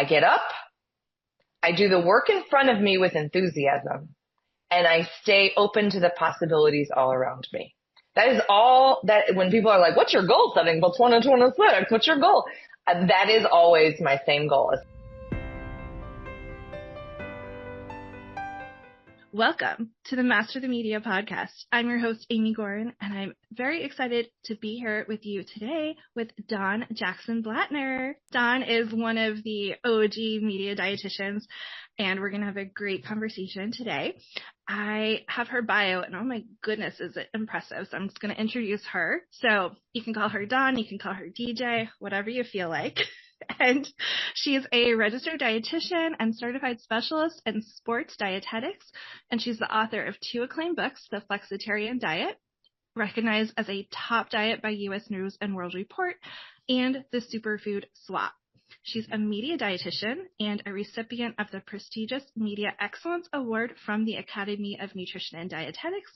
I get up, I do the work in front of me with enthusiasm, and I stay open to the possibilities all around me. That is all that when people are like, what's your goal setting? Well, 2026, what's your goal? That is always my same goal. Welcome to the Master the Media podcast. I'm your host, Amy Gorin, and I'm very excited to be here with you today with Dawn Jackson Blatner. Dawn is one of the OG media dietitians, and we're going to have a great conversation today. I have her bio, and oh my goodness, is it impressive. So I'm just going to introduce her. So you can call her Dawn, you can call her DJ, whatever you feel like. And she is a registered dietitian and certified specialist in sports dietetics. And she's the author of 2 acclaimed books, The Flexitarian Diet, recognized as a top diet by U.S. News and World Report, and The Superfood Swap. She's a media dietitian and a recipient of the prestigious Media Excellence Award from the Academy of Nutrition and Dietetics,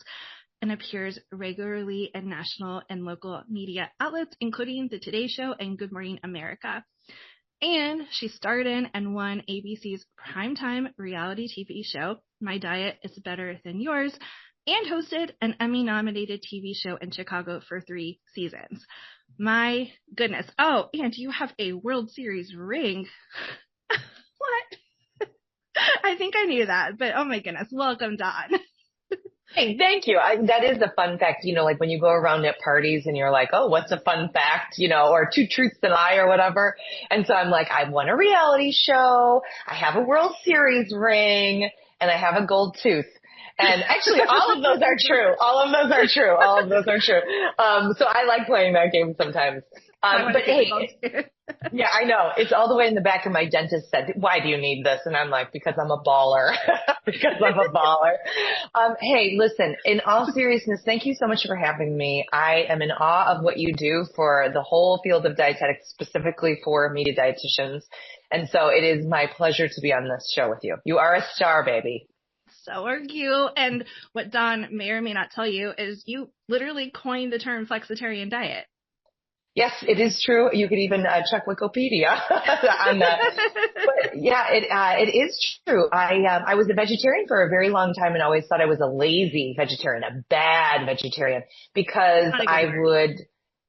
and appears regularly in national and local media outlets, including The Today Show and Good Morning America. And she starred in and won ABC's primetime reality TV show, My Diet is Better Than Yours, and hosted an Emmy-nominated TV show in Chicago for 3 seasons. My goodness. Oh, and you have a World Series ring. What? I think I knew that, but oh my goodness. Welcome, Dawn. Hey, thank you. That is a fun fact, like when you go around at parties and you're like, oh, what's a fun fact, or 2 truths and a lie or whatever. And so I'm like, I won a reality show. I have a World Series ring and I have a gold tooth. And actually, all of those are true. So I like playing that game sometimes. But hey, yeah, I know. It's all the way in the back, and my dentist said, why do you need this? And I'm like, because I'm a baller. Hey, listen, in all seriousness, thank you so much for having me. I am in awe of what you do for the whole field of dietetics, specifically for media dietitians. And so it is my pleasure to be on this show with you. You are a star, baby. So are you. And what Dawn may or may not tell you is you literally coined the term flexitarian diet. Yes, it is true. You could even check Wikipedia on that. But yeah, it is true. I was a vegetarian for a very long time and always thought I was a lazy vegetarian, a bad vegetarian, because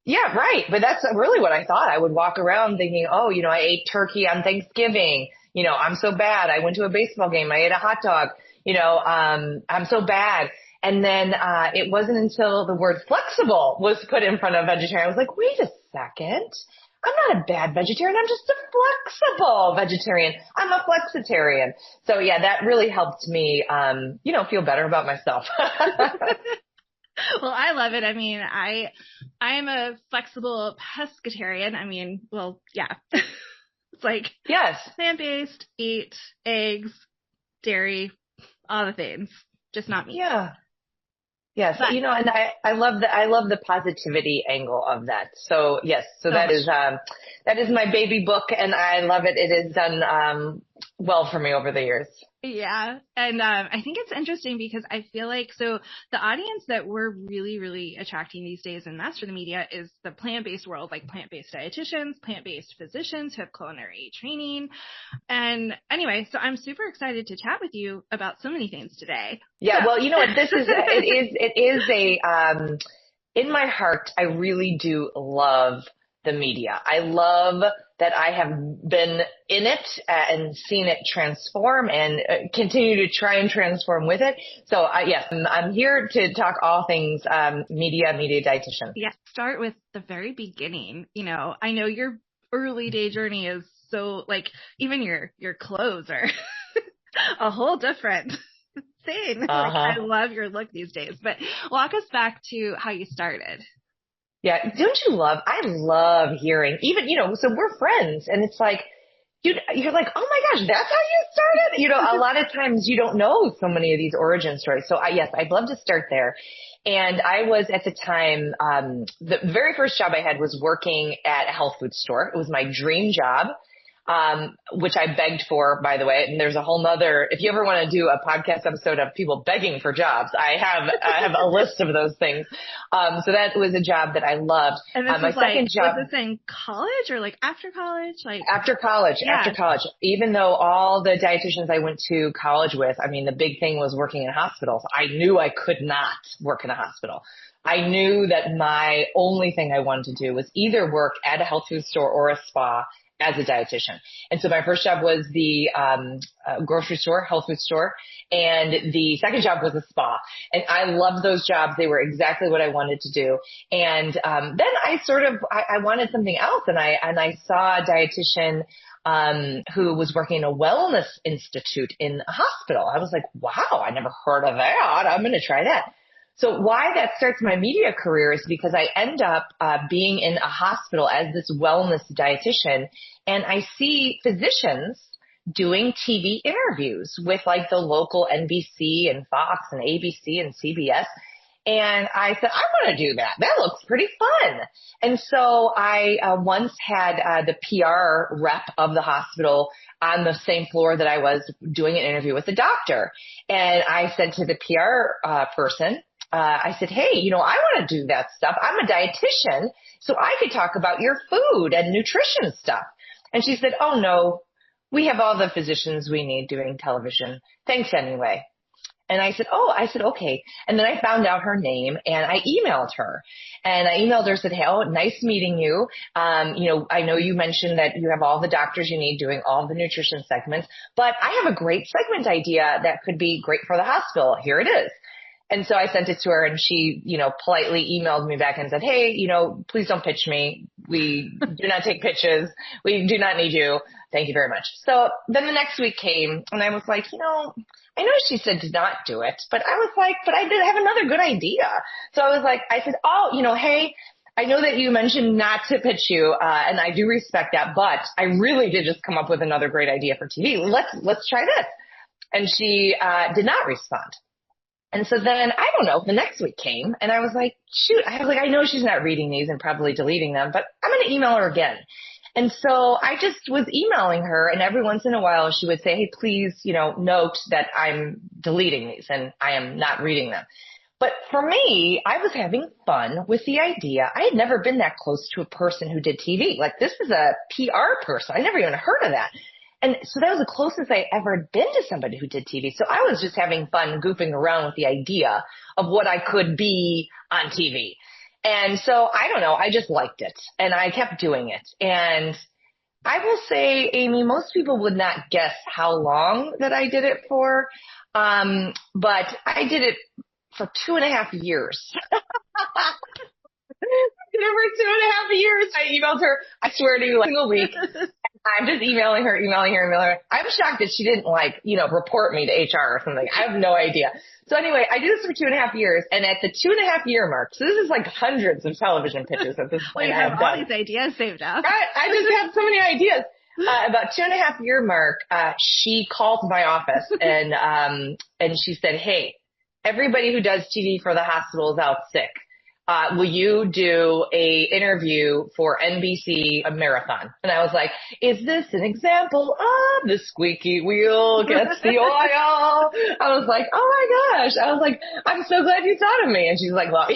yeah, right. But that's really what I thought. I would walk around thinking, oh, I ate turkey on Thanksgiving. I'm so bad. I went to a baseball game. I ate a hot dog. I'm so bad. And then it wasn't until the word flexible was put in front of vegetarian. I was like, wait a second. I'm not a bad vegetarian. I'm just a flexible vegetarian. I'm a flexitarian. So yeah, that really helped me, feel better about myself. Well, I love it. I mean, I am a flexible pescatarian. I mean, well, yeah. It's like, yes, plant-based, eat eggs, dairy, all the things, just not meat. Yeah. Yes. But, and I love the positivity angle of that. So yes. So that is my baby book, and I love it. It has done, well for me over the years. Yeah. And, I think it's interesting because I feel like, so the audience that we're really, really attracting these days in Master the Media is the plant-based world, like plant-based dietitians, plant-based physicians who have culinary training. And anyway, so I'm super excited to chat with you about so many things today. Yeah. So. Well, you know what, it is in my heart, I really do love the media. I love that I have been in it and seen it transform and continue to try and transform with it. So yes, I'm here to talk all things media dietitian. Yeah, start with the very beginning. I know your early day journey is so even your clothes are a whole different thing. I love your look these days, but walk us back to how you started. Yeah. I love hearing even, so we're friends and it's like, you're like, oh my gosh, that's how you started. A lot of times you don't know so many of these origin stories. So yes, I'd love to start there. And I was at the time, the very first job I had was working at a health food store. It was my dream job. which I begged for, by the way. And there's a whole nother, if you ever want to do a podcast episode of people begging for jobs, I have a list of those things. So that was a job that I loved. And this my second job, was this in college or like after college? After college. Even though all the dietitians I went to college with, I mean, the big thing was working in hospitals. I knew I could not work in a hospital. I knew that my only thing I wanted to do was either work at a health food store or a spa as a dietitian. And so my first job was the grocery store, health food store, and the second job was a spa. And I loved those jobs. They were exactly what I wanted to do. And then I wanted something else, and I saw a dietitian who was working in a wellness institute in a hospital. I was like, wow, I never heard of that. I'm going to try that. So why that starts my media career is because I end up being in a hospital as this wellness dietitian, and I see physicians doing TV interviews with like the local NBC and Fox and ABC and CBS. And I said, I want to do that. That looks pretty fun. And so I once had the PR rep of the hospital on the same floor that I was doing an interview with the doctor. And I said to the PR person, I said, hey, I want to do that stuff. I'm a dietitian, so I could talk about your food and nutrition stuff. And she said, oh, no, we have all the physicians we need doing television. Thanks anyway. And I said, okay. And then I found out her name and I emailed her said, hey, nice meeting you. I know you mentioned that you have all the doctors you need doing all the nutrition segments, but I have a great segment idea that could be great for the hospital. Here it is. And so I sent it to her and she, politely emailed me back and said, hey, please don't pitch me. We do not take pitches. We do not need you. Thank you very much. So then the next week came and I was like, I know she said to not do it, but I was like, but I did have another good idea. So I said, hey, I know that you mentioned not to pitch you, and I do respect that, but I really did just come up with another great idea for TV. Let's try this. And she did not respond. And so then, I don't know, the next week came and I was like, shoot, I know she's not reading these and probably deleting them, but I'm going to email her again. And so I just was emailing her, and every once in a while she would say, hey, please, note that I'm deleting these and I am not reading them. But for me, I was having fun with the idea. I had never been that close to a person who did TV. Like, this is a PR person. I never even heard of that. And so that was the closest I ever been to somebody who did TV. So I was just having fun goofing around with the idea of what I could be on TV. And so I don't know, I just liked it and I kept doing it. And I will say, Amy, most people would not guess how long that I did it for. But I did it for 2.5 years. Did it for 2.5 years. I emailed her, I swear to you, like, a single week. I'm just emailing her. I'm shocked that she didn't report me to HR or something. I have no idea. So anyway, I did this for 2.5 years, and at the 2.5 year mark, so this is like hundreds of television pitches at this point. We have all these ideas saved up. I just have so many ideas. About 2.5 year mark, she called my office and she said, hey, everybody who does TV for the hospital is out sick. Will you do a interview for NBC, a marathon? And I was like, is this an example of the squeaky wheel gets the oil? I was like, oh my gosh. I was like, I'm so glad you thought of me. And she's like, well, I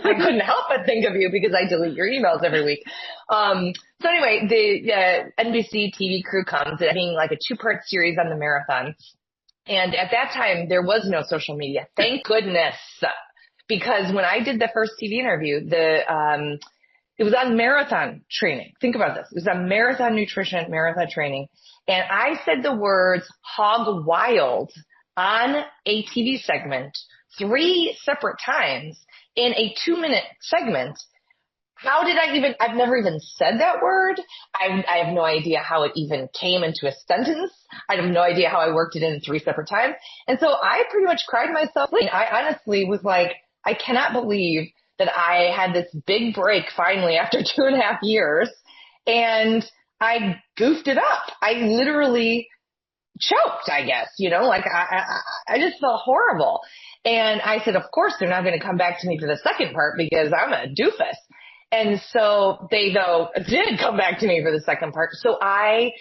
couldn't help but think of you because I delete your emails every week. So anyway, the NBC TV crew comes, it being like a 2-part series on the marathon. And at that time, there was no social media. Thank goodness. Because when I did the first TV interview, it was on marathon training. Think about this. It was on marathon nutrition, marathon training. And I said the words hog wild on a TV segment 3 separate times in a 2-minute segment. How did I've never even said that word. I have no idea how it even came into a sentence. I have no idea how I worked it in 3 separate times. And so I pretty much cried myself clean. I honestly was like, I cannot believe that I had this big break finally after 2.5 years, and I goofed it up. I literally choked, I guess, I just felt horrible. And I said, of course, they're not going to come back to me for the second part because I'm a doofus. And so they, though, did come back to me for the second part. So I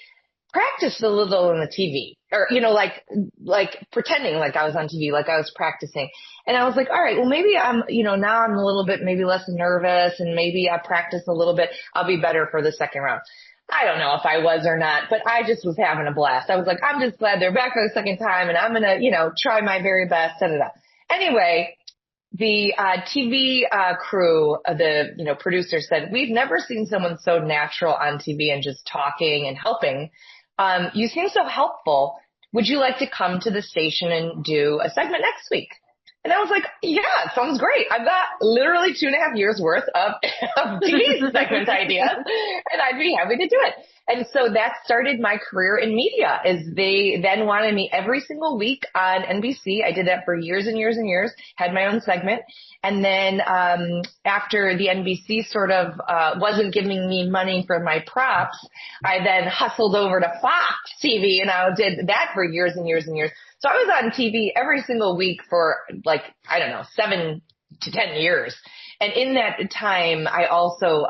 practiced a little on the TV, or, like pretending like I was on TV, like I was practicing. And I was like, all right, well, maybe now I'm a little bit maybe less nervous, and maybe I practice a little bit. I'll be better for the second round. I don't know if I was or not, but I just was having a blast. I was like, I'm just glad they're back for the second time, and I'm going to, try my very best. Da, da, da. Anyway, the TV crew, the producer said, we've never seen someone so natural on TV and just talking and helping. You seem so helpful. Would you like to come to the station and do a segment next week? And I was like, yeah, sounds great. I've got literally 2.5 years worth of TV segment ideas, and I'd be happy to do it. And so that started my career in media, is they then wanted me every single week on NBC. I did that for years and years and years, had my own segment. And then after the NBC sort of wasn't giving me money for my props, I then hustled over to Fox TV, and I did that for years and years and years. So I was on TV every single week for 7 to 10 years. And in that time, I also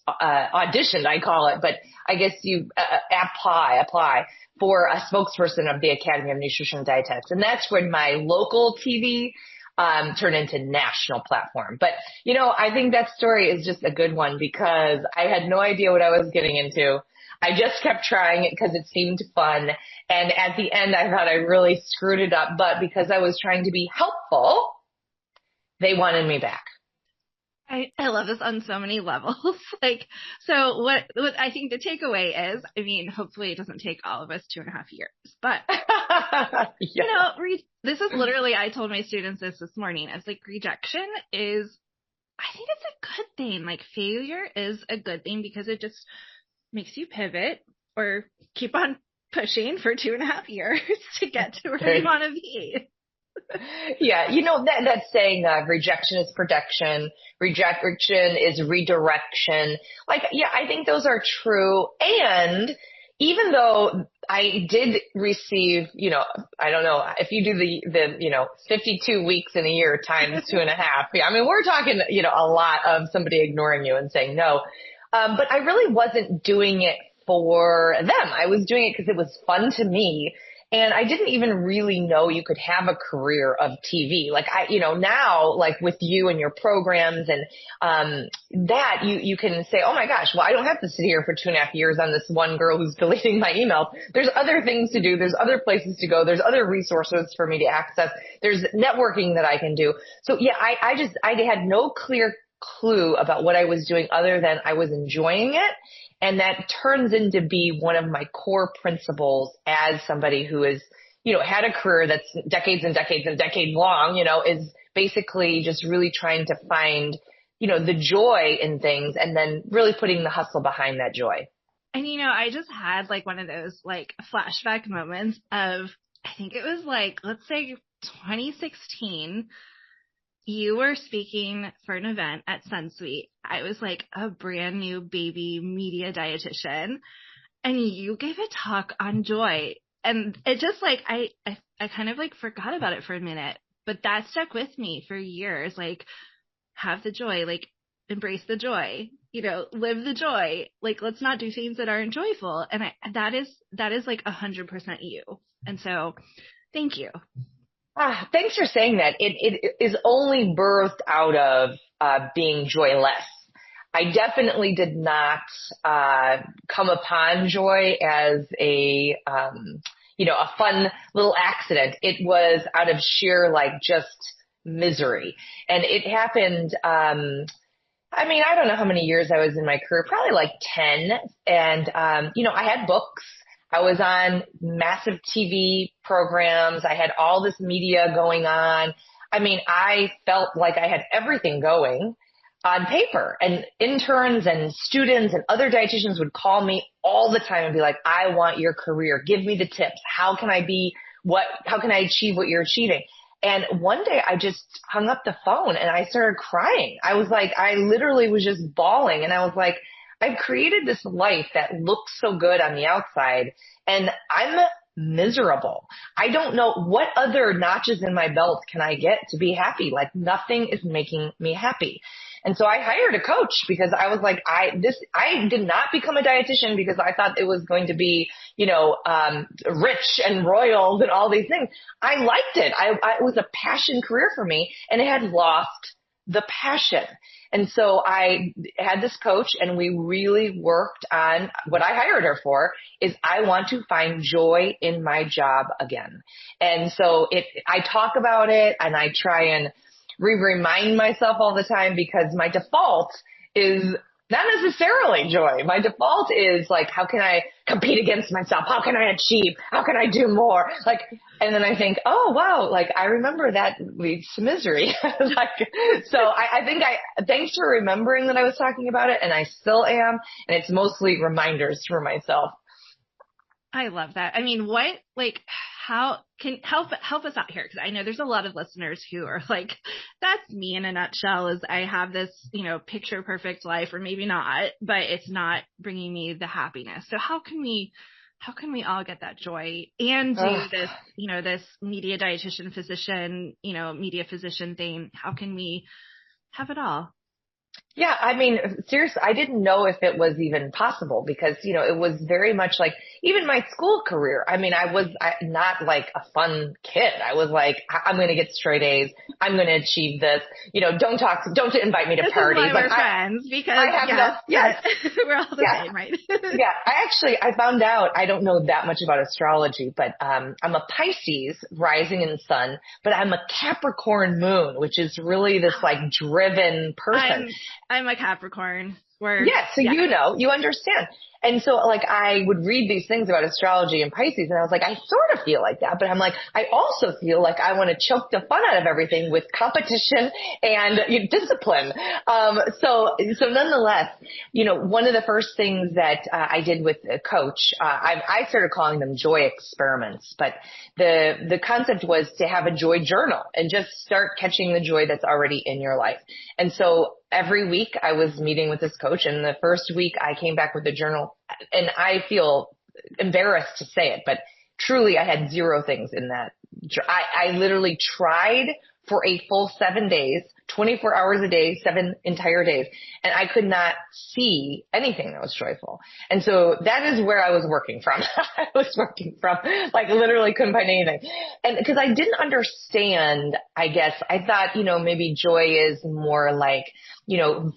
auditioned, I call it, but I guess you apply for a spokesperson of the Academy of Nutrition and Dietetics. And that's when my local TV turned into national platform. But, I think that story is just a good one, because I had no idea what I was getting into. I just kept trying it because it seemed fun. And at the end, I thought I really screwed it up. But because I was trying to be helpful, they wanted me back. I love this on so many levels. So what I think the takeaway is, hopefully it doesn't take all of us 2.5 years, but, yeah. This is literally, I told my students this morning. I was like, rejection is, I think it's a good thing. Like, failure is a good thing, because it just makes you pivot or keep on pushing for 2.5 years to get to where you want to be. Yeah. That saying, rejection is production. Rejection is redirection. I think those are true. And even though I did receive, I don't know if you do the 52 weeks in a year times 2.5. We're talking, a lot of somebody ignoring you and saying no. But I really wasn't doing it for them. I was doing it because it was fun to me. And I didn't even really know you could have a career of TV. Now, with you and your programs and, that you can say, oh my gosh, well, I don't have to sit here for 2.5 years on this one girl who's deleting my emails. There's other things to do. There's other places to go. There's other resources for me to access. There's networking that I can do. So yeah, I had no clear clue about what I was doing other than I was enjoying it. And that turns into be one of my core principles as somebody who is, had a career that's decades and decades and decades long, is basically just really trying to find, the joy in things, and then really putting the hustle behind that joy. And, I just had one of those flashback moments of, I think it was let's say 2016. You were speaking for an event at Sunsweet. I was a brand new baby media dietitian, and you gave a talk on joy. And it just I kind of forgot about it for a minute, but that stuck with me for years. Have the joy, embrace the joy, live the joy. Let's not do things that aren't joyful. And that is 100% you. And so thank you. Thanks for saying that. It is only birthed out of being joyless. I definitely did not come upon joy as a fun little accident. It was out of sheer just misery. And it happened, I don't know how many years I was in my career, probably 10. And, I had books. I was on massive TV programs. I had all this media going on. I felt like I had everything going on paper, and interns and students and other dietitians would call me all the time and be like, I want your career. Give me the tips. How can I achieve what you're achieving? And one day I just hung up the phone and I started crying. I literally was just bawling, and I was like, I've created this life that looks so good on the outside, and I'm miserable. I don't know what other notches in my belt can I get to be happy. Like nothing is making me happy. And so I hired a coach because I was like, I did not become a dietitian because I thought it was going to be, rich and royals and all these things. I liked it. It was a passion career for me, and it had lost the passion. And so I had this coach, and we really worked on what I hired her for is I want to find joy in my job again. And so I talk about it, and I try and remind myself all the time, because my default is not necessarily joy. My default is like, how can I compete against myself? How can I achieve? How can I do more? Like, and then I think, oh, wow, like I remember that leads to misery. So I think thanks for remembering that I was talking about it, and I still am. And it's mostly reminders for myself. I love that. I mean, how can help us out here? Because I know there's a lot of listeners who are like, that's me in a nutshell, is I have this, picture perfect life, or maybe not, but it's not bringing me the happiness. So how can we all get that joy and do this, this media dietitian physician, media physician thing? How can we have it all? Yeah, I mean, seriously, I didn't know if it was even possible because, it was very much like even my school career. I mean, I was not like a fun kid. I was like, I'm going to get straight A's. I'm going to achieve this. Don't invite me to parties. This is why we're friends, because we're all the same, right? Yeah, I found out, I don't know that much about astrology, but I'm a Pisces rising in the sun, but I'm a Capricorn moon, which is really this like driven person. I'm a Capricorn. You understand. And so like I would read these things about astrology and Pisces, and I was like, I sort of feel like that, but I'm like, I also feel like I want to choke the fun out of everything with competition and discipline. So nonetheless, one of the first things that I did with a coach, I started calling them joy experiments, but the concept was to have a joy journal and just start catching the joy that's already in your life. And so every week I was meeting with this coach, and the first week I came back with a journal, and I feel embarrassed to say it, but truly I had 0 things in that. I literally tried for a full 7 days, 24 hours a day, 7 entire days, and I could not see anything that was joyful. And so that is where I was working from. I was working from, like, literally couldn't find anything. And because I didn't understand, I guess, I thought, maybe joy is more like,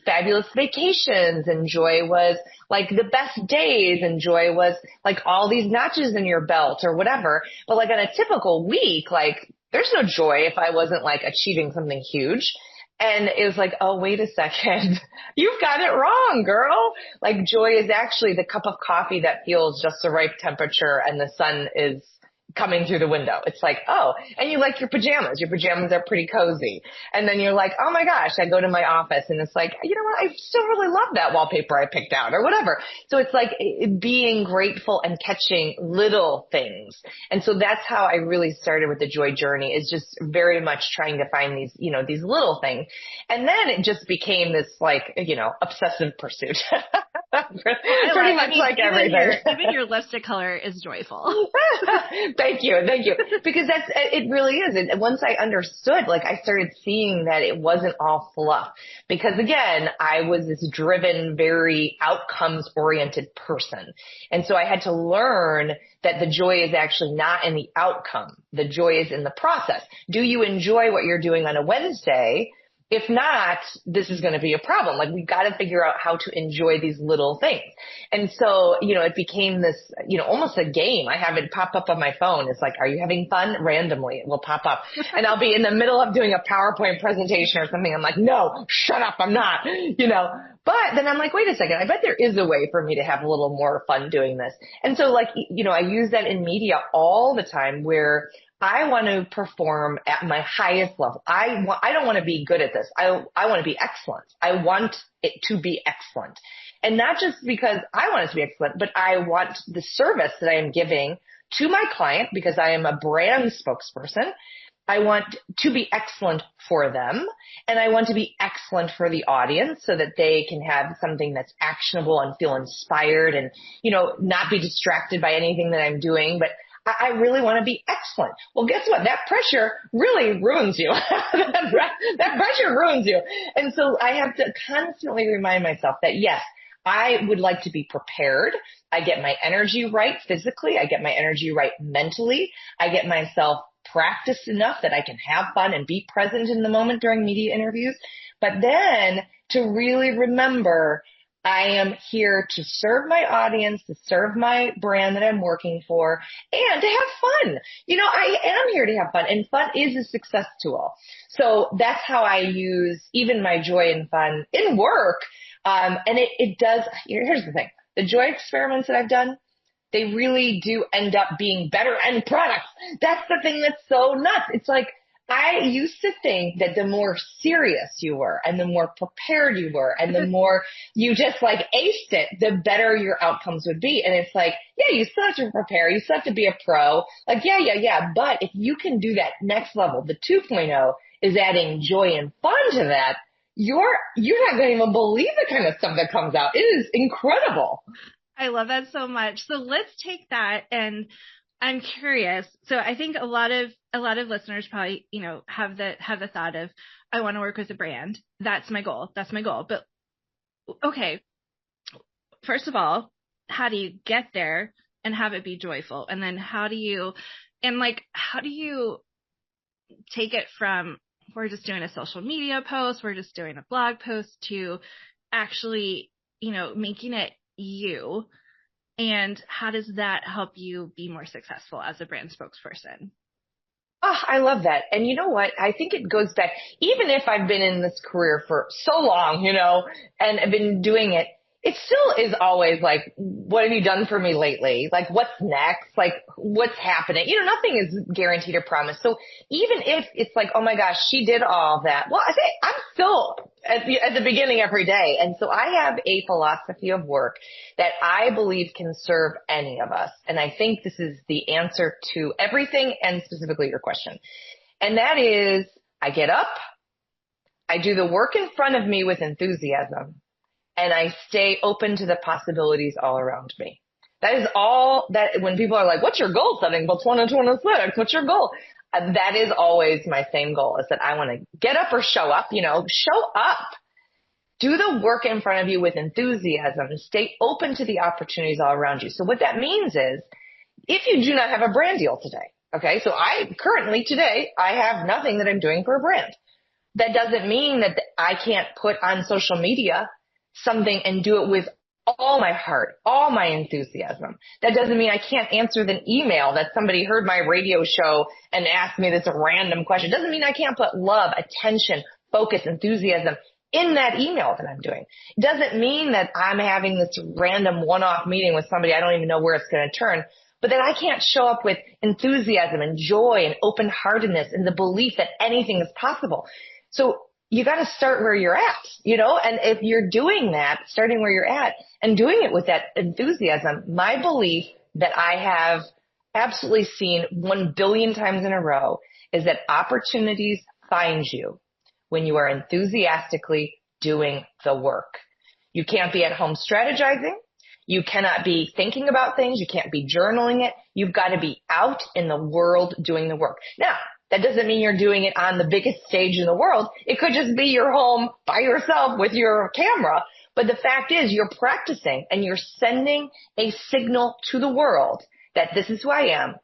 fabulous vacations, and joy was like the best days, and joy was like all these notches in your belt or whatever. But like on a typical week, like there's no joy if I wasn't like achieving something huge. And it was like, oh, wait a second. You've got it wrong, girl. Like joy is actually the cup of coffee that feels just the right temperature and the sun is coming through the window. It's like, oh, and you like your pajamas. Your pajamas are pretty cozy. And then you're like, oh my gosh, I go to my office and it's like, you know what? I still really love that wallpaper I picked out or whatever. So it's like being grateful and catching little things. And so that's how I really started with the joy journey, is just very much trying to find these, these little things. And then it just became this like, obsessive pursuit. Pretty much like everything. Even your lipstick color is joyful. Thank you. Because it really is. And once I understood, like I started seeing that it wasn't all fluff, because again, I was this driven, very outcomes oriented person. And so I had to learn that the joy is actually not in the outcome. The joy is in the process. Do you enjoy what you're doing on a Wednesday? If not, this is going to be a problem. Like we got to figure out how to enjoy these little things. And so, it became this, almost a game. I have it pop up on my phone. It's like, are you having fun? Randomly, it will pop up. And I'll be in the middle of doing a PowerPoint presentation or something. I'm like, no, shut up. I'm not, But then I'm like, wait a second. I bet there is a way for me to have a little more fun doing this. And so like, I use that in media all the time, where I want to perform at my highest level. I don't want to be good at this. I want to be excellent. I want it to be excellent. And not just because I want it to be excellent, but I want the service that I am giving to my client, because I am a brand spokesperson. I want to be excellent for them, and I want to be excellent for the audience so that they can have something that's actionable and feel inspired and, not be distracted by anything that I'm doing. But I really want to be excellent. Well, guess what? That pressure really ruins you. That pressure ruins you. And so I have to constantly remind myself that, yes, I would like to be prepared. I get my energy right physically. I get my energy right mentally. I get myself practiced enough that I can have fun and be present in the moment during media interviews. But then to really remember, I am here to serve my audience, to serve my brand that I'm working for, and to have fun. I am here to have fun, and fun is a success tool. So that's how I use even my joy and fun in work. And it does, here's the thing, the joy experiments that I've done, they really do end up being better end products. That's the thing that's so nuts. It's like, I used to think that the more serious you were and the more prepared you were and the more you just like aced it, the better your outcomes would be. And it's like, yeah, you still have to prepare. You still have to be a pro. Like, yeah. But if you can do that next level, the 2.0 is adding joy and fun to that. You're not going to even believe the kind of stuff that comes out. It is incredible. I love that so much. So let's take that, and I'm curious. So I think a lot of listeners probably, have the thought of, I want to work with a brand. That's my goal. But okay, first of all, how do you get there and have it be joyful? And then how do you take it from, we're just doing a social media post, we're just doing a blog post, to actually, making it you? And how does that help you be more successful as a brand spokesperson? Oh, I love that. And you know what? I think it goes back, even if I've been in this career for so long, and I've been doing it, it still is always like, what have you done for me lately? Like, what's next? Like, what's happening? Nothing is guaranteed or promised. So even if it's like, oh my gosh, she did all that. Well, I say I'm still at the beginning every day. And so I have a philosophy of work that I believe can serve any of us. And I think this is the answer to everything, and specifically your question. And that is, I get up, I do the work in front of me with enthusiasm, and I stay open to the possibilities all around me. That is all that, when people are like, what's your goal setting for 2026? What's your goal? That is always my same goal, is that I want to get up or show up, show up, do the work in front of you with enthusiasm, and stay open to the opportunities all around you. So what that means is, if you do not have a brand deal today, okay, so today, I have nothing that I'm doing for a brand. That doesn't mean that I can't put on social media something and do it with all my heart, all my enthusiasm. That doesn't mean I can't answer the email that somebody heard my radio show and asked me this random question. It doesn't mean I can't put love, attention, focus, enthusiasm in that email that I'm doing. It doesn't mean that I'm having this random one-off meeting with somebody I don't even know where it's going to turn, but that I can't show up with enthusiasm and joy and open-heartedness and the belief that anything is possible. So you got to start where you're at, and if you're doing that, starting where you're at and doing it with that enthusiasm, my belief that I have absolutely seen 1 billion times in a row is that opportunities find you when you are enthusiastically doing the work. You can't be at home strategizing. You cannot be thinking about things. You can't be journaling it. You've got to be out in the world doing the work. Now, that doesn't mean you're doing it on the biggest stage in the world. It could just be your home by yourself with your camera. But the fact is, you're practicing and you're sending a signal to the world that this is who I am,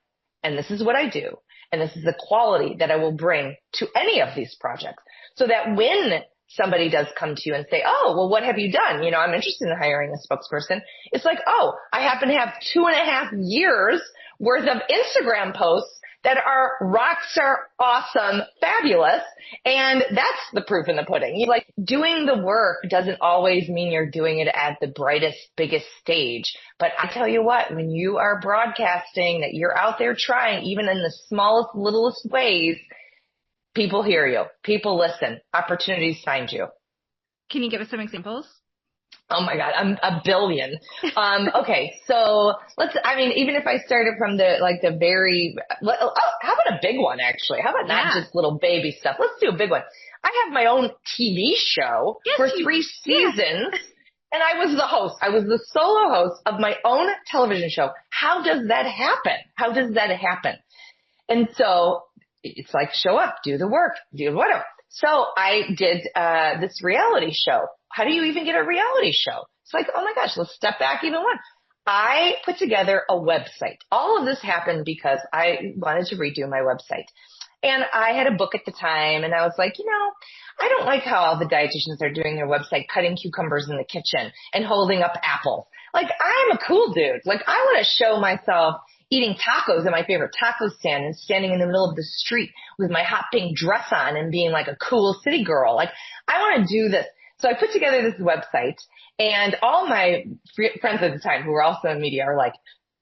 and this is what I do, and this is the quality that I will bring to any of these projects. So that when somebody does come to you and say, oh, well, what have you done? I'm interested in hiring a spokesperson. It's like, oh, I happen to have 2.5 years worth of Instagram posts that are rockstar awesome, fabulous. And that's the proof in the pudding. Doing the work doesn't always mean you're doing it at the brightest, biggest stage. But I tell you what, when you are broadcasting that you're out there trying, even in the smallest, littlest ways, people hear you. People listen. Opportunities find you. Can you give us some examples? Oh my God, I'm a billion. Okay, so even if I started from how about a big one actually? How about not just little baby stuff? Let's do a big one. I have my own TV show for 3 seasons And I was the host. I was the solo host of my own television show. How does that happen? How does that happen? And so it's like, show up, do the work, do whatever. So I did this reality show. How do you even get a reality show? It's like, oh my gosh, let's step back even one. I put together a website. All of this happened because I wanted to redo my website. And I had a book at the time, and I was like, I don't like how all the dietitians are doing their website, cutting cucumbers in the kitchen and holding up apples. Like, I'm a cool dude. Like, I want to show myself eating tacos at my favorite taco stand and standing in the middle of the street with my hot pink dress on and being like a cool city girl. Like, I want to do this. So I put together this website, and all my friends at the time who were also in media are like,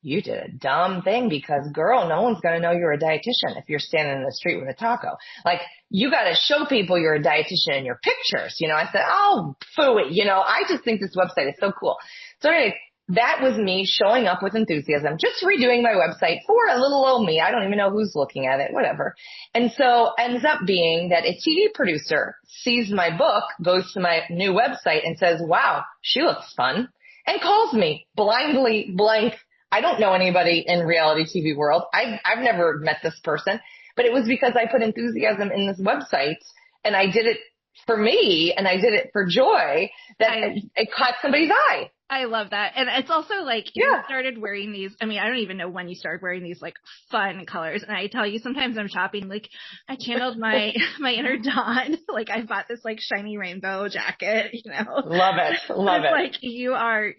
you did a dumb thing because, girl, no one's going to know you're a dietitian if you're standing in the street with a taco. Like, you got to show people you're a dietitian in your pictures. I said, oh, phooey. I just think this website is so cool. So anyway, that was me showing up with enthusiasm, just redoing my website for a little old me. I don't even know who's looking at it, whatever. And so ends up being that a TV producer sees my book, goes to my new website and says, wow, she looks fun, and calls me blindly blank. I don't know anybody in reality TV world. I've never met this person, but it was because I put enthusiasm in this website, and I did it for me, and I did it for joy, that it caught somebody's eye. I love that. And it's also like, you started wearing these, I don't even know when you started wearing these like fun colors. And I tell you, sometimes I'm shopping, like I channeled my inner Dawn. Like I bought this like shiny rainbow jacket, Love it. Love it. Like you are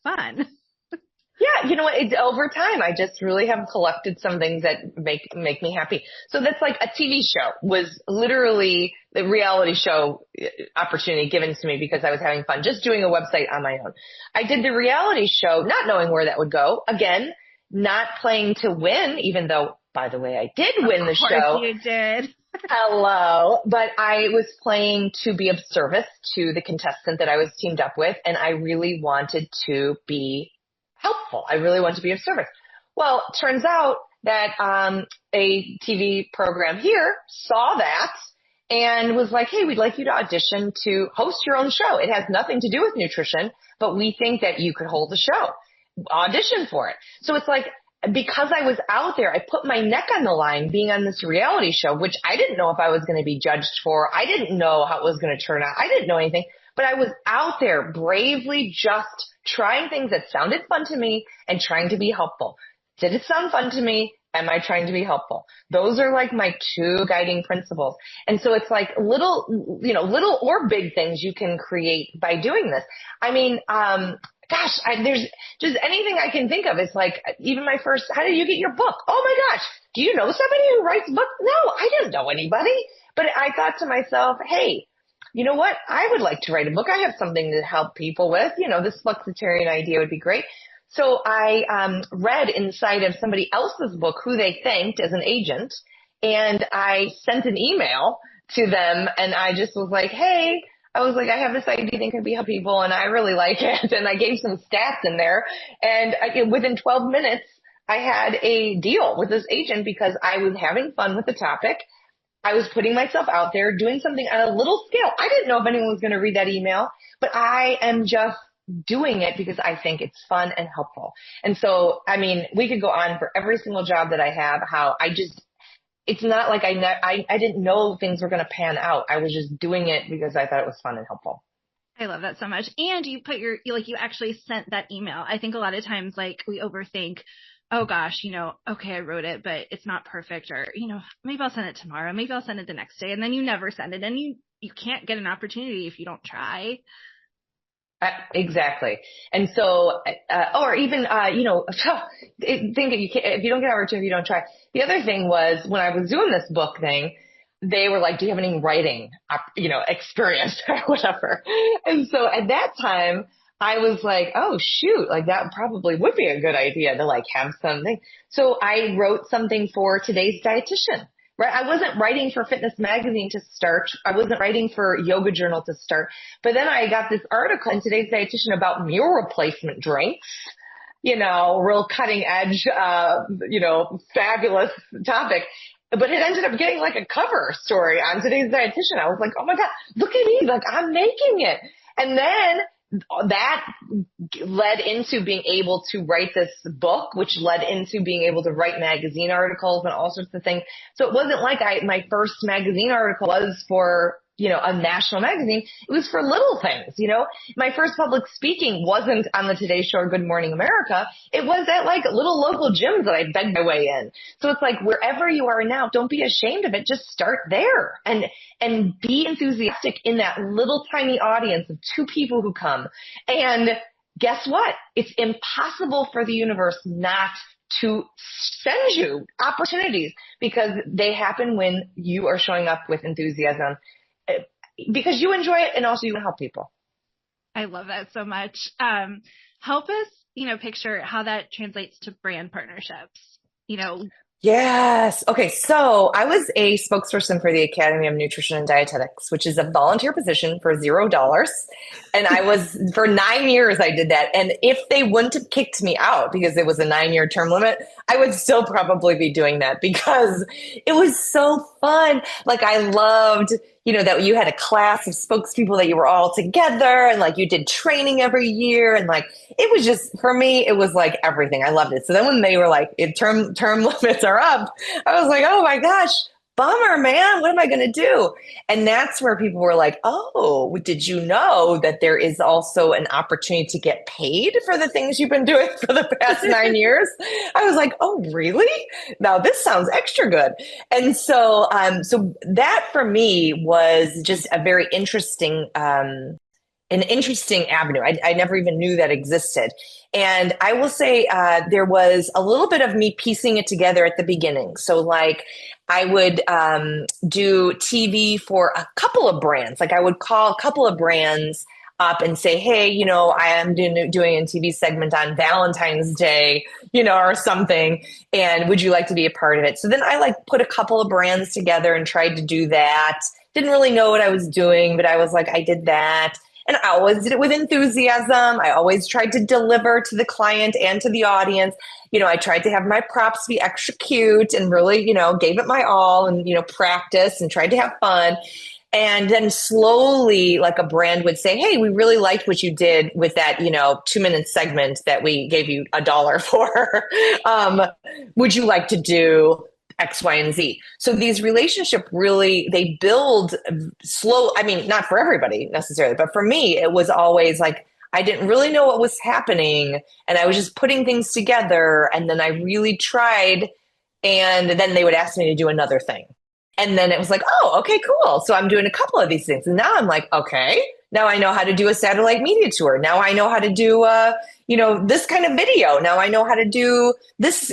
fun. Yeah, what? Over time, I just really have collected some things that make me happy. So that's like a TV show was literally the reality show opportunity given to me because I was having fun just doing a website on my own. I did the reality show not knowing where that would go. Again, not playing to win, even though, by the way, I did win the show. Of course you did. Hello. But I was playing to be of service to the contestant that I was teamed up with, and I really wanted to be helpful. I really want to be of service. Well, it turns out that a TV program here saw that and was like, hey, we'd like you to audition to host your own show. It has nothing to do with nutrition, but we think that you could hold the show. Audition for it. So it's like, because I was out there, I put my neck on the line being on this reality show, which I didn't know if I was going to be judged for. I didn't know how it was going to turn out. I didn't know anything. But I was out there bravely just trying things that sounded fun to me and trying to be helpful. Did it sound fun to me? Am I trying to be helpful? Those are like my two guiding principles. And so it's like little or big things you can create by doing this. There's just anything I can think of. It's like even my first, how did you get your book? Oh my gosh. Do you know somebody who writes books? No, I didn't know anybody. But I thought to myself, hey, you know what? I would like to write a book. I have something to help people with. This Flexitarian idea would be great. So I read inside of somebody else's book who they thanked as an agent, and I sent an email to them, and I just was like, hey, I have this idea I think could be help people, and I really like it. And I gave some stats in there, and within 12 minutes, I had a deal with this agent because I was having fun with the topic. I was putting myself out there, doing something on a little scale. I didn't know if anyone was going to read that email, but I am just doing it because I think it's fun and helpful. And so, we could go on for every single job that I have, how it's not like I didn't know things were going to pan out. I was just doing it because I thought it was fun and helpful. I love that so much. And you put you actually sent that email. I think a lot of times, like, we overthink, oh gosh, okay, I wrote it, but it's not perfect, or, maybe I'll send it tomorrow. Maybe I'll send it the next day. And then you never send it, and you can't get an opportunity if you don't try. Exactly. And so, or even, think if you don't get an opportunity, you don't try. The other thing was when I was doing this book thing, they were like, do you have any writing, experience or whatever? And so at that time, I was like, oh shoot, like that probably would be a good idea to like have something. So I wrote something for Today's Dietitian, right? I wasn't writing for Fitness Magazine to start. I wasn't writing for Yoga Journal to start. But then I got this article in Today's Dietitian about meal replacement drinks, real cutting edge, fabulous topic. But it ended up getting like a cover story on Today's Dietitian. I was like, oh my God, look at me. Like I'm making it. And then that led into being able to write this book, which led into being able to write magazine articles and all sorts of things. So it wasn't like my first magazine article was for, a national magazine. It was for little things, My first public speaking wasn't on the Today Show or Good Morning America. It was at like little local gyms that I begged my way in. So it's like wherever you are now, don't be ashamed of it. Just start there and be enthusiastic in that little tiny audience of 2 people who come. And guess what? It's impossible for the universe not to send you opportunities because they happen when you are showing up with enthusiasm because you enjoy it and also you want to help people. I love that so much. Help us, picture how that translates to brand partnerships, Yes. Okay. So I was a spokesperson for the Academy of Nutrition and Dietetics, which is a volunteer position for $0. And I was, for 9 years, I did that. And if they wouldn't have kicked me out because it was a 9-year term limit, I would still probably be doing that because it was so fun. Like I loved, that you had a class of spokespeople that you were all together and like you did training every year. And like, it was just, for me, it was like everything. I loved it. So then when they were like, if term limits are up, I was like, oh my gosh, bummer, man. What am I going to do? And that's where people were like, oh, did you know that there is also an opportunity to get paid for the things you've been doing for the past 9 years? I was like, oh, really? Now this sounds extra good. And so, so that for me was just a very interesting, an interesting avenue. I never even knew that existed. And I will say there was a little bit of me piecing it together at the beginning. So like I would do TV for a couple of brands. Like I would call a couple of brands up and say, hey, I am doing a TV segment on Valentine's Day, or something. And would you like to be a part of it? So then I like put a couple of brands together and tried to do that. Didn't really know what I was doing, but I was like, I did that. And I always did it with enthusiasm. I always tried to deliver to the client and to the audience. I tried to have my props be extra cute and really, gave it my all and, practice and tried to have fun. And then slowly, like a brand would say, hey, we really liked what you did with that, 2-minute segment that we gave you $1 for. Would you like to do X, Y, and Z? So these relationships really, they build slow. I mean, not for everybody necessarily, but for me, it was always like, I didn't really know what was happening and I was just putting things together. And then I really tried. And then they would ask me to do another thing. And then it was like, oh, okay, cool. So I'm doing a couple of these things. And now I'm like, okay, now I know how to do a satellite media tour. Now I know how to do, this kind of video. Now I know how to do this,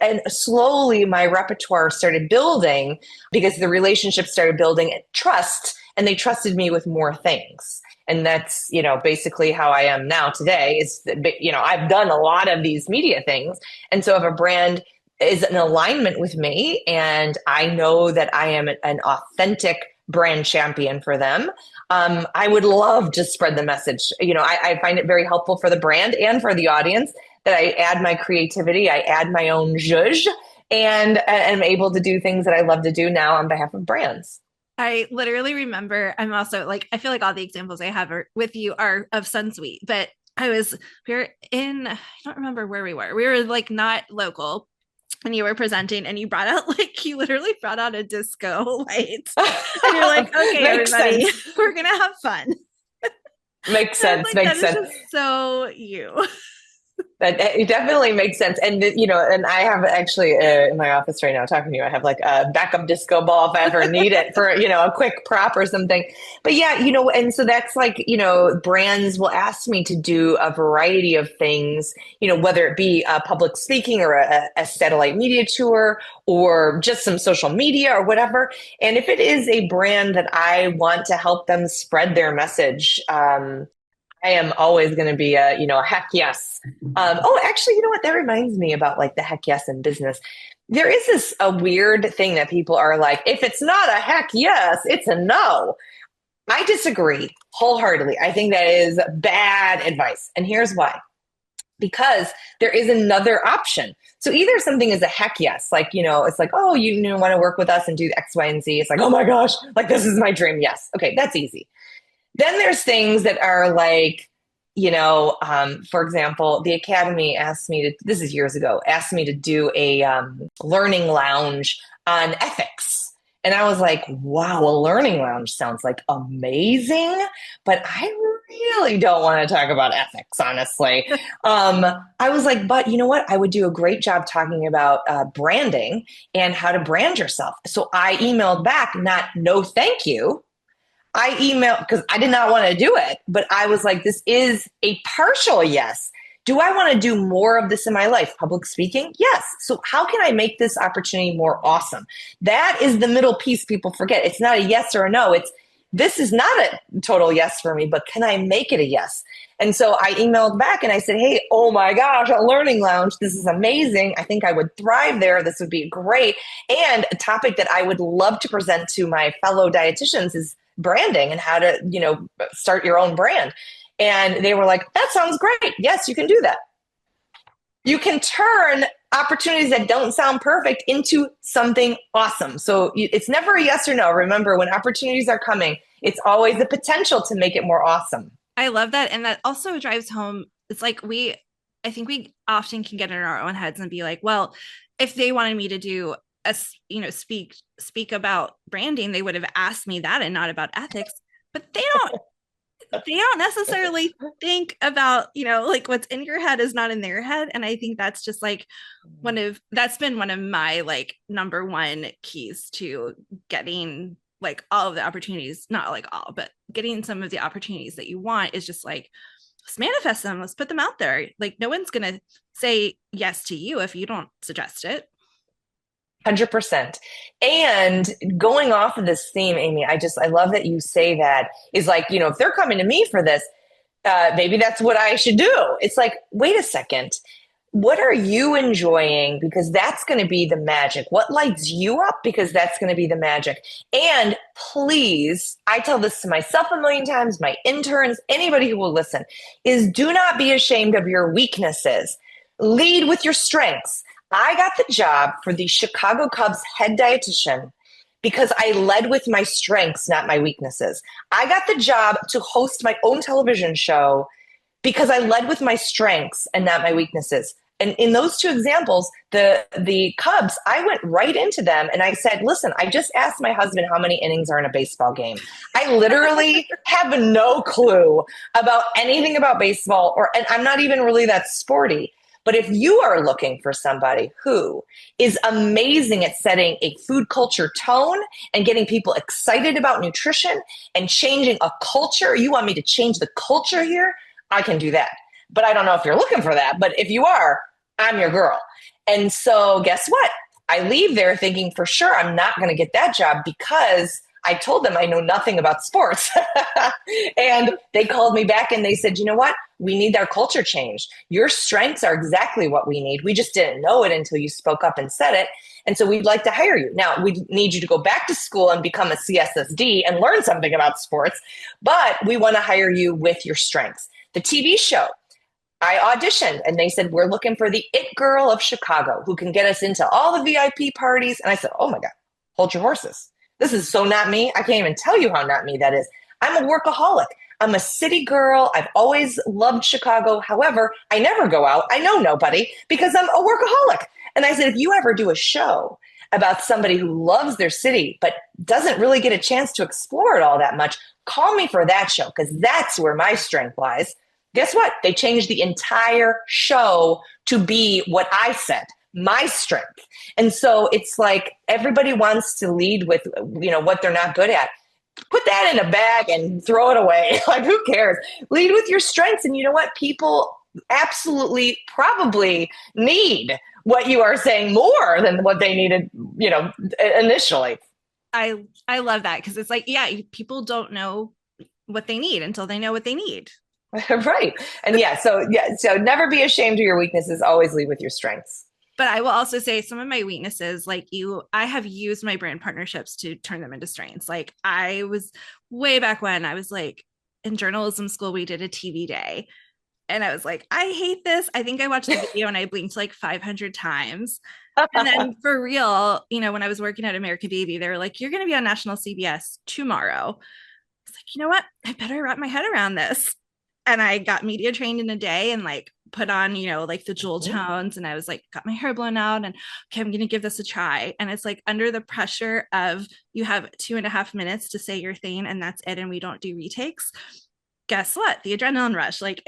and slowly my repertoire started building because the relationship started building trust and they trusted me with more things. And that's, basically how I am now today is, I've done a lot of these media things. And so if a brand is in alignment with me and I know that I am an authentic brand champion for them, I would love to spread the message. I find it very helpful for the brand and for the audience that I add my creativity, I add my own zhuzh, and am able to do things that I love to do now on behalf of brands. I literally remember, I'm also like, I feel like all the examples I have with you are of Sunsweet, but we were in, I don't remember where we were. We were like not local. And you were presenting and you literally brought out a disco light. And you're like, okay, everybody, we're going to have fun. Makes sense. Makes sense. Is just so you. It definitely makes sense. And, and I have actually in my office right now talking to you, I have like a backup disco ball if I ever need it for, a quick prop or something. But yeah, and so that's like, brands will ask me to do a variety of things, whether it be public speaking or a satellite media tour or just some social media or whatever. And if it is a brand that I want to help them spread their message, I am always going to be a heck yes. Actually, you know what? That reminds me about like the heck yes in business. There is a weird thing that people are like, if it's not a heck yes, it's a no. I disagree wholeheartedly. I think that is bad advice. And here's why. Because there is another option. So either something is a heck yes, like, it's like, oh, you want to work with us and do X, Y, and Z. It's like, oh my gosh, like this is my dream. Yes. Okay. That's easy. Then there's things that are like, for example, the Academy asked me to, this is years ago, asked me to do a learning lounge on ethics. And I was like, wow, a learning lounge sounds like amazing, but I really don't want to talk about ethics, honestly. I was like, but you know what? I would do a great job talking about branding and how to brand yourself. So I emailed back, not no, thank you. I emailed because I did not want to do it, but I was like, this is a partial yes. Do I want to do more of this in my life? Public speaking? Yes. So how can I make this opportunity more awesome? That is the middle piece people forget. It's not a yes or a no. It's this is not a total yes for me, but can I make it a yes? And so I emailed back and I said, hey, oh my gosh, a learning lounge. This is amazing. I think I would thrive there. This would be great. And a topic that I would love to present to my fellow dietitians is branding and how to, start your own brand. And they were like, that sounds great. Yes, you can do that. You can turn opportunities that don't sound perfect into something awesome. So it's never a yes or no. Remember, when opportunities are coming, it's always the potential to make it more awesome. I love that. And that also drives home. It's like I think we often can get in our own heads and be like, well, if they wanted me to do speak about branding, they would have asked me that and not about ethics. But they don't necessarily think about, like what's in your head is not in their head. And I think that's just like that's been one of my like number one keys to getting like all of the opportunities, not like all, but getting some of the opportunities that you want is just like, let's manifest them. Let's put them out there. Like no one's going to say yes to you if you don't suggest it. 100%. And going off of this theme, Amy, I love that you say that is like, if they're coming to me for this, maybe that's what I should do. It's like, wait a second. What are you enjoying? Because that's going to be the magic. What lights you up? Because that's going to be the magic. And please, I tell this to myself a million times, my interns, anybody who will listen, is do not be ashamed of your weaknesses. Lead with your strengths. I got the job for the Chicago Cubs head dietitian because I led with my strengths, not my weaknesses. I got the job to host my own television show because I led with my strengths and not my weaknesses. And in those two examples, the Cubs, I went right into them and I said, listen, I just asked my husband how many innings are in a baseball game. I literally have no clue about anything about baseball, and I'm not even really that sporty. But if you are looking for somebody who is amazing at setting a food culture tone and getting people excited about nutrition and changing a culture, you want me to change the culture here, I can do that. But I don't know if you're looking for that. But if you are, I'm your girl. And so guess what? I leave there thinking for sure I'm not going to get that job because I told them I know nothing about sports. And they called me back and they said, you know what? We need our culture changed. Your strengths are exactly what we need. We just didn't know it until you spoke up and said it. And so we'd like to hire you. Now, we need you to go back to school and become a CSSD and learn something about sports, but we want to hire you with your strengths. The TV show, I auditioned and they said, we're looking for the it girl of Chicago who can get us into all the VIP parties. And I said, oh my God, hold your horses. This is so not me. I can't even tell you how not me that is. I'm a workaholic. I'm a city girl. I've always loved Chicago. However, I never go out. I know nobody because I'm a workaholic. And I said, if you ever do a show about somebody who loves their city but doesn't really get a chance to explore it all that much, call me for that show because that's where my strength lies. Guess what? They changed the entire show to be what I said, my strength. And so it's like everybody wants to lead with, what they're not good at. Put that in a bag and throw it away. Like, who cares? Lead with your strengths. And you know what? People absolutely probably need what you are saying more than what they needed, initially. I love that because it's like, yeah, people don't know what they need until they know what they need. Right. And so never be ashamed of your weaknesses. Always lead with your strengths. But I will also say some of my weaknesses, I have used my brand partnerships to turn them into strengths. Like I was way back when I was like in journalism school, we did a TV day and I was like, I hate this. I think I watched the video and I blinked like 500 times. And then for real, when I was working at American Baby, they were like, you're going to be on national CBS tomorrow. I was like, you know what? I better wrap my head around this. and I got media trained in a day and like put on, you know, like the jewel tones, and I was like, got my hair blown out and okay, I'm going to give this a try. And it's like under the pressure of you have 2.5 minutes to say your thing and that's it. And we don't do retakes. Guess what? The adrenaline rush, like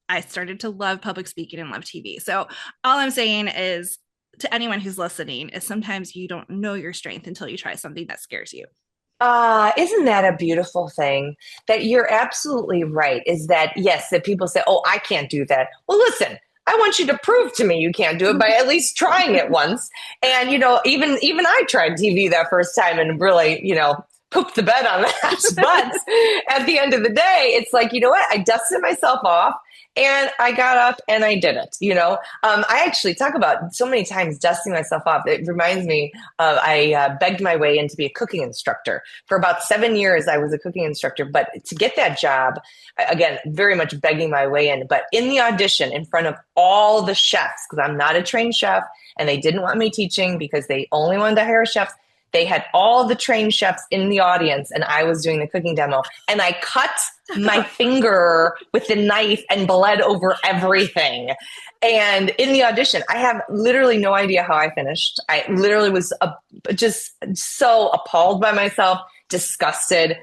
I started to love public speaking and love TV. So all I'm saying is to anyone who's listening is sometimes you don't know your strength until you try something that scares you. Isn't that a beautiful thing? That you're absolutely right. Is that, yes, that people say, oh, I can't do that. Well, listen, I want you to prove to me you can't do it by at least trying it once. And, you know, even I tried TV that first time and really, you know, pooped the bed on that. But at the end of the day, it's like, you know what? I dusted myself off and I got up and I did it. You know, I actually talk about so many times dusting myself off. It reminds me of I begged my way in to be a cooking instructor. For about 7 years, I was a cooking instructor. But to get that job, again, very much begging my way in. But in the audition, in front of all the chefs, because I'm not a trained chef, and they didn't want me teaching because they only wanted to hire chefs. They had all the trained chefs in the audience and I was doing the cooking demo and I cut my finger with the knife and bled over everything. And in the audition, I have literally no idea how I finished. I literally was just so appalled by myself, disgusted.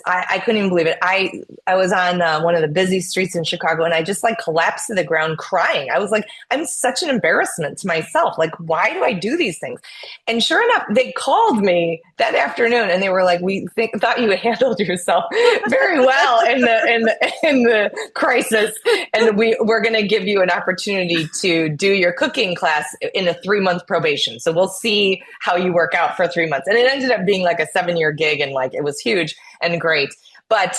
I couldn't even believe it. I was on one of the busy streets in Chicago and I just like collapsed to the ground crying. I was like, I'm such an embarrassment to myself. Like, why do I do these things? And sure enough, they called me that afternoon and they were like, we thought you had handled yourself very well in the crisis. And we're going to give you an opportunity to do your cooking class in a 3-month probation. So we'll see how you work out for 3 months. And it ended up being like a 7-year gig and like, it was huge and great. But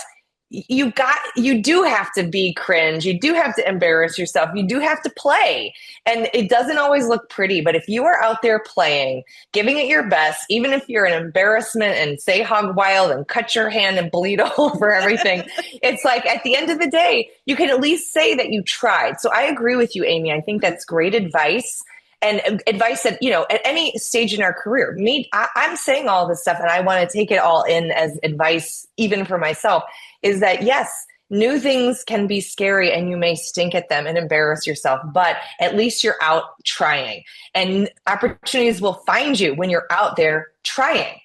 you do have to be cringe. You do have to embarrass yourself. You do have to play. And it doesn't always look pretty, but if you are out there playing, giving it your best, even if you're an embarrassment and say hog wild and cut your hand and bleed all over everything, it's like at the end of the day, you can at least say that you tried. So I agree with you, Amy. I think that's great advice. And advice that, you know, at any stage in our career, I'm saying all this stuff and I want to take it all in as advice, even for myself, is that yes, new things can be scary and you may stink at them and embarrass yourself, but at least you're out trying and opportunities will find you when you're out there trying.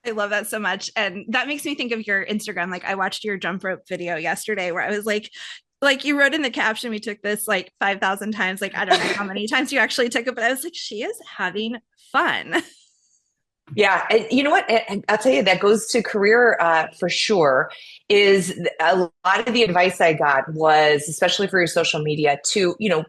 I love that so much. And that makes me think of your Instagram. Like I watched your jump rope video yesterday where I was like you wrote in the caption, we took this like 5,000 times. Like, I don't know how many times you actually took it, but I was like, she is having fun. Yeah. And you know what? I'll tell you, that goes to career for sure. Is a lot of the advice I got was, especially for your social media, to, you know,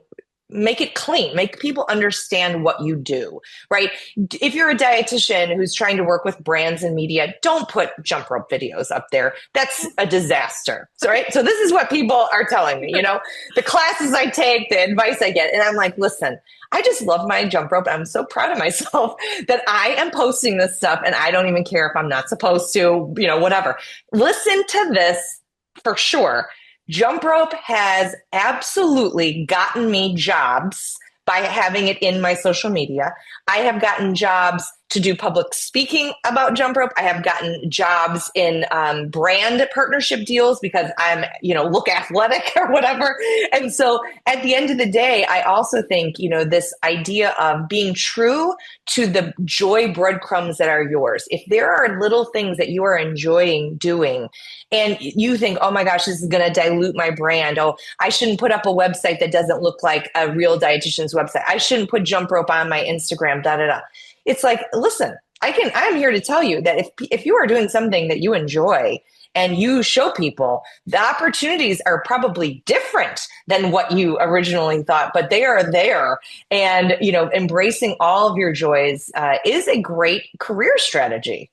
make it clean, make people understand what you do, right? If you're a dietitian who's trying to work with brands and media, don't put jump rope videos up there. That's a disaster. So, right. So this is what people are telling me, you know, the classes I take, the advice I get. And I'm like, listen, I just love my jump rope. I'm so proud of myself that I am posting this stuff and I don't even care if I'm not supposed to, you know, whatever. Listen to this for sure. Jump rope has absolutely gotten me jobs by having it in my social media. I have gotten jobs to do public speaking about jump rope. I have gotten jobs in brand partnership deals because I'm, you know, look athletic or whatever. And so at the end of the day, I also think, you know, this idea of being true to the joy breadcrumbs that are yours. If there are little things that you are enjoying doing and you think, oh my gosh, this is going to dilute my brand. Oh, I shouldn't put up a website that doesn't look like a real dietitian's website. I shouldn't put jump rope on my Instagram, da, da, da. It's like, listen, I'm here to tell you that if you are doing something that you enjoy and you show people, the opportunities are probably different than what you originally thought, but they are there. And, you know, embracing all of your joys is a great career strategy.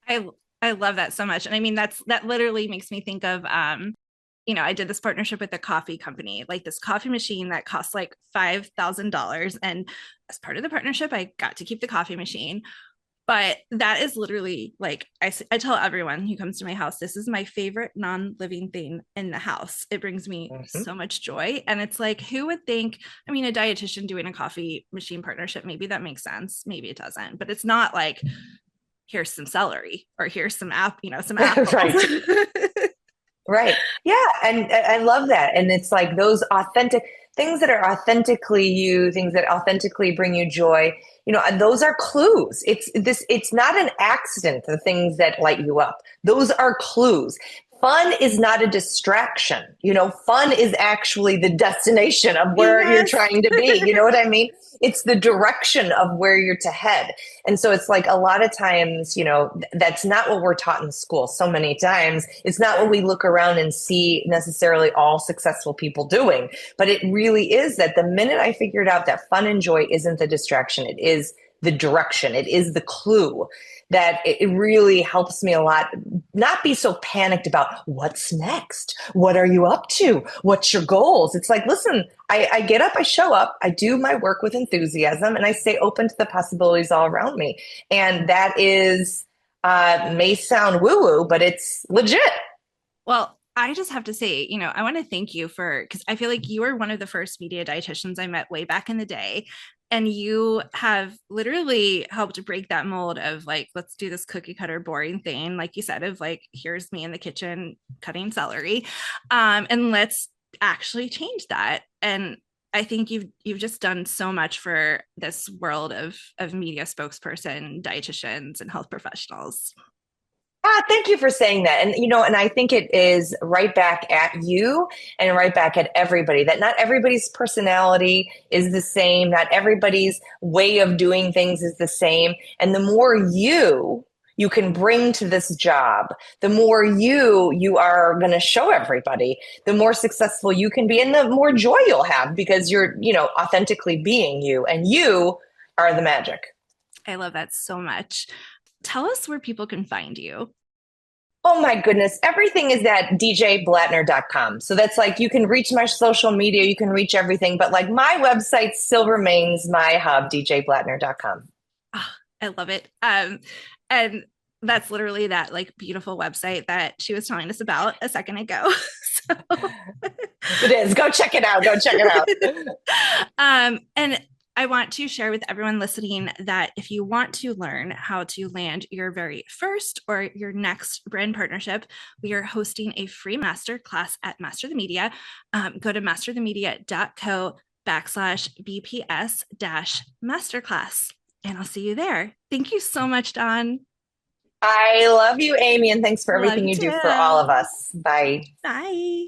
I love that so much. And I mean, that literally makes me think of, you know, I did this partnership with a coffee company, like this coffee machine that costs like $5,000. And as part of the partnership, I got to keep the coffee machine. But that is literally like, I tell everyone who comes to my house, this is my favorite non-living thing in the house. It brings me so much joy. And it's like, who would think, I mean, a dietitian doing a coffee machine partnership, maybe that makes sense. Maybe it doesn't, but it's not like, here's some celery or here's some some apples. Right. Right. Yeah. And I love that. And it's like those authentic things that are authentically you, things that authentically bring you joy, and those are clues. It's not an accident, the things that light you up. Those are clues. Fun is not a distraction. Fun is actually the destination of where you're Yes. trying to be. You know what I mean? It's the direction of where you're to head. And so it's like a lot of times, that's not what we're taught in school so many times. It's not what we look around and see necessarily all successful people doing. But it really is that the minute I figured out that fun and joy isn't the distraction, it is the direction, it is the clue, that it really helps me a lot not be so panicked about what's next. What are you up to? What's your goals? It's like, listen, I get up, I show up, I do my work with enthusiasm, and I stay open to the possibilities all around me. And that is, may sound woo woo, but it's legit. Well, I just have to say, I want to thank you because I feel like you were one of the first media dietitians I met way back in the day. And you have literally helped break that mold of like, let's do this cookie cutter boring thing, like you said, of like, here's me in the kitchen cutting celery. And let's actually change that. And I think you've just done so much for this world of media spokesperson, dietitians, and health professionals. Thank you for saying that. And I think it is right back at you and right back at everybody, that not everybody's personality is the same. Not everybody's way of doing things is the same. And the more you can bring to this job, the more you are going to show everybody, the more successful you can be and the more joy you'll have because you're, authentically being you, and you are the magic. I love that so much. Tell us where people can find you. Oh my goodness. Everything is at djblatner.com. So that's like, you can reach my social media, you can reach everything, but like my website still remains my hub, djblatner.com. Oh, I love it. And that's literally that like beautiful website that she was telling us about a second ago. So It is. Go check it out. Go check it out. And I want to share with everyone listening that if you want to learn how to land your very first or your next brand partnership, we are hosting a free master class at Master the Media. Go to masterthemedia.co/BPS-masterclass, and I'll see you there. Thank you so much, Dawn. I love you, Amy, and thanks for Love everything you you do too. for all of us. Bye. Bye.